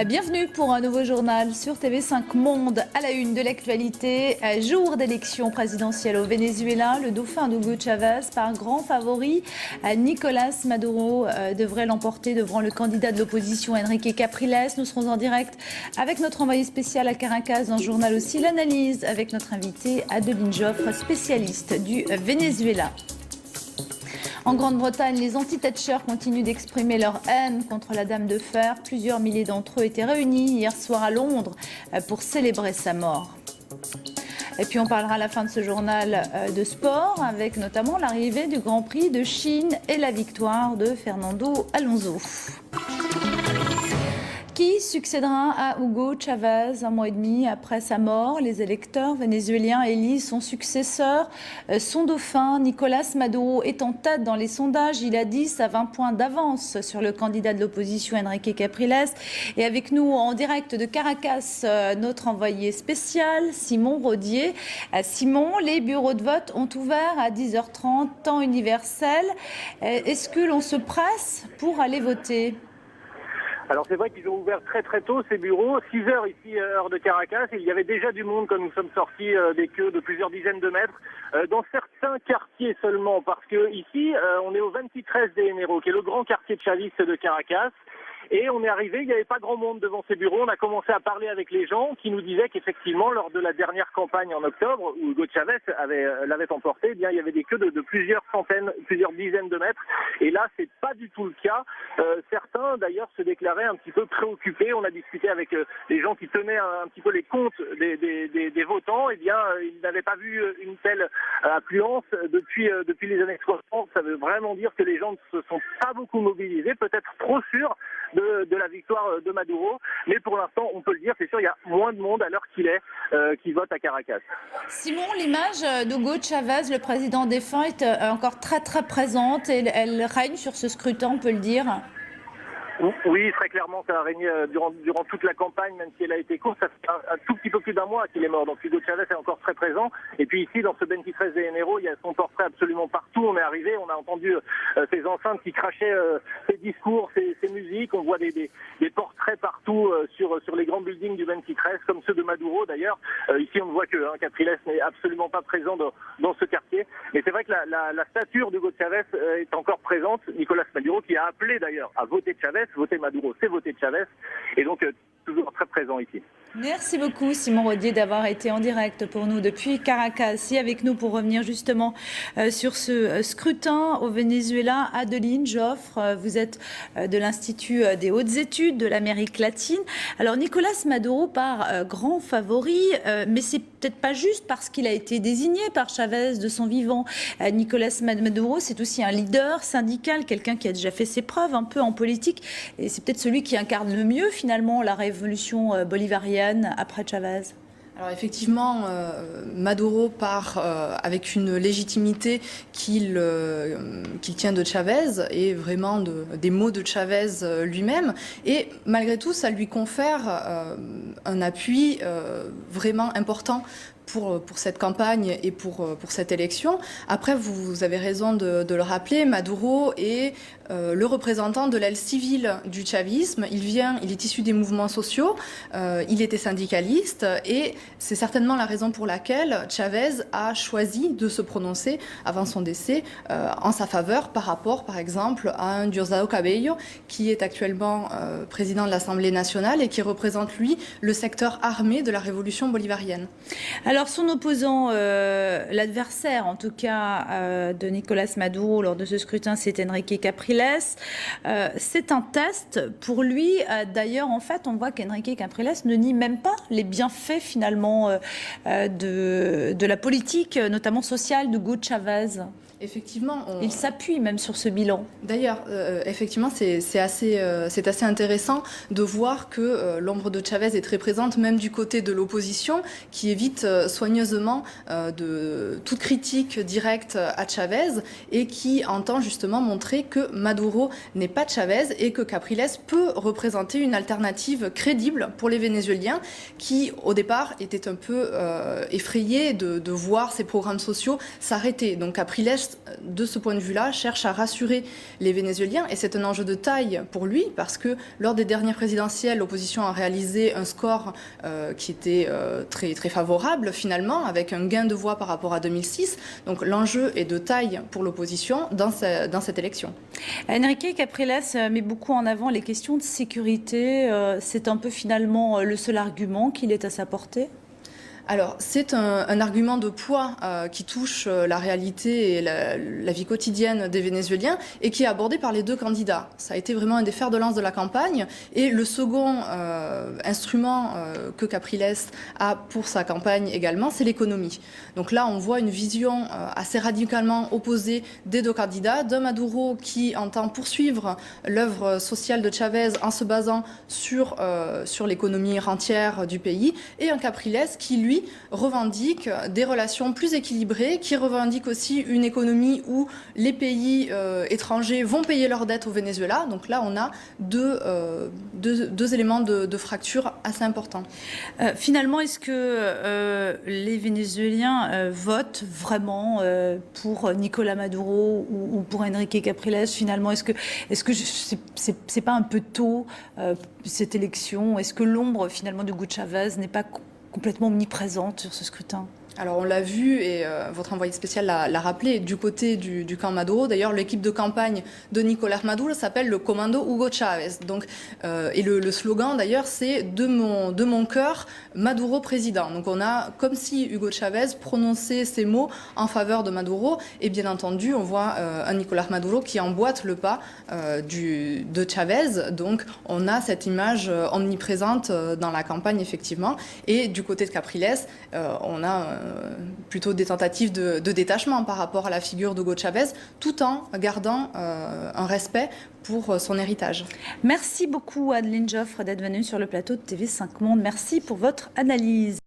Bienvenue pour un nouveau journal sur TV5 Monde. À la une de l'actualité, jour d'élection présidentielle au Venezuela, le dauphin Hugo Chavez par grand favori. Nicolás Maduro devrait l'emporter devant le candidat de l'opposition Enrique Capriles. Nous serons en direct avec notre envoyé spécial à Caracas dans le journal aussi. L'analyse avec notre invité Adeline Joffre, spécialiste du Venezuela. En Grande-Bretagne, les anti-Thatcher continuent d'exprimer leur haine contre la Dame de Fer. Plusieurs milliers d'entre eux étaient réunis hier soir à Londres pour célébrer sa mort. Et puis on parlera à la fin de ce journal de sport avec notamment l'arrivée du Grand Prix de Chine et la victoire de Fernando Alonso. Qui succédera à Hugo Chavez un mois et demi après sa mort? Les électeurs vénézuéliens élisent son successeur. Son dauphin, Nicolás Maduro, est en tête dans les sondages. Il a 10 à 20 points d'avance sur le candidat de l'opposition, Enrique Capriles. Et avec nous en direct de Caracas, notre envoyé spécial, Simon Rodier. Simon, les bureaux de vote ont ouvert à 10h30, temps universel. Est-ce que l'on se presse pour aller voter ? Alors c'est vrai qu'ils ont ouvert très tôt ces bureaux, 6h ici, heure de Caracas, et il y avait déjà du monde quand nous sommes sortis des queues de plusieurs dizaines de mètres, dans certains quartiers seulement, parce que ici on est au 23 de Enero, qui est le grand quartier chaviste de Caracas. Et on est arrivé, il n'y avait pas grand monde devant ces bureaux. On a commencé à parler avec les gens qui nous disaient qu'effectivement, lors de la dernière campagne en octobre, où Hugo Chavez l'avait emporté, eh bien, il y avait des queues de plusieurs centaines, plusieurs dizaines de mètres. Et là, c'est pas du tout le cas. Certains, d'ailleurs, se déclaraient un petit peu préoccupés. On a discuté avec les gens qui tenaient un petit peu les comptes des votants. Eh bien, ils n'avaient pas vu une telle affluence depuis les années 60. Ça veut vraiment dire que les gens ne se sont pas beaucoup mobilisés, peut-être trop sûrs de la victoire de Maduro, mais pour l'instant, on peut le dire, c'est sûr, il y a moins de monde à l'heure qu'il est qui vote à Caracas. Simon, l'image d'Hugo Chavez, le président défunt, est encore très présente et elle règne sur ce scrutin, on peut le dire. Oui, très clairement, ça a régné durant toute la campagne, même si elle a été courte. Ça fait un tout petit peu plus d'un mois qu'il est mort. Donc Hugo Chavez est encore très présent. Et puis ici, dans ce 23 de Enero, il y a son portrait absolument partout. On est arrivé, on a entendu ces enceintes qui crachaient ses discours, ses musiques. On voit des portraits partout sur les grands buildings du 23, comme ceux de Maduro d'ailleurs. Ici, on ne voit que Capriles n'est absolument pas présent dans ce quartier. Mais c'est vrai que la stature d'Hugo Chavez est encore présente. Nicolás Maduro, qui a appelé d'ailleurs à voter Chavez. Voter Maduro, c'est voter Chavez, et donc toujours très présent ici. Merci beaucoup Simon Rodier d'avoir été en direct pour nous depuis Caracas et avec nous pour revenir justement sur ce scrutin au Venezuela. Adeline Joffre, vous êtes de l'Institut des hautes études de l'Amérique latine. Alors Nicolás Maduro part grand favori, mais c'est peut-être pas juste parce qu'il a été désigné par Chavez de son vivant. Nicolás Maduro, c'est aussi un leader syndical, quelqu'un qui a déjà fait ses preuves un peu en politique, et c'est peut-être celui qui incarne le mieux finalement la révolution bolivarienne après Chavez. Alors effectivement, Maduro part avec une légitimité qu'il tient de Chavez et vraiment des mots de Chavez lui-même. Et malgré tout, ça lui confère un appui vraiment important pour cette campagne et pour cette élection. Après, vous avez raison de le rappeler, Maduro est le représentant de l'aile civile du chavisme. Il est issu des mouvements sociaux, il était syndicaliste et c'est certainement la raison pour laquelle Chavez a choisi de se prononcer avant son décès en sa faveur par rapport, par exemple, à un Diosdado Cabello qui est actuellement président de l'Assemblée nationale et qui représente, lui, le secteur armé de la révolution bolivarienne. Alors son opposant, l'adversaire en tout cas de Nicolás Maduro lors de ce scrutin, c'est Enrique Capriles. C'est un test pour lui. D'ailleurs, en fait, on voit qu'Enrique Capriles ne nie même pas les bienfaits finalement de la politique, notamment sociale, d'Hugo Chavez. Effectivement, il s'appuie même sur ce bilan. D'ailleurs, effectivement, c'est assez intéressant de voir que l'ombre de Chavez est très présente, même du côté de l'opposition, qui évite soigneusement de toute critique directe à Chavez et qui entend justement montrer que Maduro n'est pas Chavez et que Capriles peut représenter une alternative crédible pour les Vénézuéliens qui, au départ, étaient un peu effrayés de voir ces programmes sociaux s'arrêter. Donc Capriles, de ce point de vue-là, cherche à rassurer les Vénézuéliens et c'est un enjeu de taille pour lui parce que lors des dernières présidentielles, l'opposition a réalisé un score qui était très, très favorable finalement, avec un gain de voix par rapport à 2006. Donc l'enjeu est de taille pour l'opposition dans cette élection. Enrique Capriles met beaucoup en avant les questions de sécurité. C'est un peu finalement le seul argument qu'il est à sa portée ? Alors, c'est un argument de poids qui touche la réalité et la vie quotidienne des Vénézuéliens et qui est abordé par les deux candidats. Ça a été vraiment un des fers de lance de la campagne. Et le second instrument que Capriles a pour sa campagne également, c'est l'économie. Donc là, on voit une vision assez radicalement opposée des deux candidats. D'un Maduro qui entend poursuivre l'œuvre sociale de Chavez en se basant sur l'économie rentière du pays et un Capriles qui, lui, revendique des relations plus équilibrées, qui revendique aussi une économie où les pays étrangers vont payer leurs dettes au Venezuela. Donc là, on a deux éléments de fracture assez importants. Finalement, est-ce que les Vénézuéliens votent vraiment pour Nicolás Maduro ou pour Enrique Capriles? Finalement, est-ce que c'est pas un peu tôt cette élection? Est-ce que l'ombre finalement de Hugo Chavez n'est pas complètement omniprésente sur ce scrutin? Alors on l'a vu et votre envoyé spécial l'a rappelé, du côté du camp Maduro. D'ailleurs, l'équipe de campagne de Nicolás Maduro s'appelle le Commando Hugo Chavez. Donc, et le slogan d'ailleurs, c'est de mon cœur, Maduro président. Donc on a comme si Hugo Chavez prononçait ces mots en faveur de Maduro. Et bien entendu, on voit un Nicolás Maduro qui emboîte le pas de Chavez. Donc on a cette image omniprésente dans la campagne effectivement. Et du côté de Capriles, on a plutôt des tentatives de détachement par rapport à la figure d'Hugo Chavez, tout en gardant un respect pour son héritage. Merci beaucoup Adeline Joffre d'être venue sur le plateau de TV5 Monde. Merci pour votre analyse.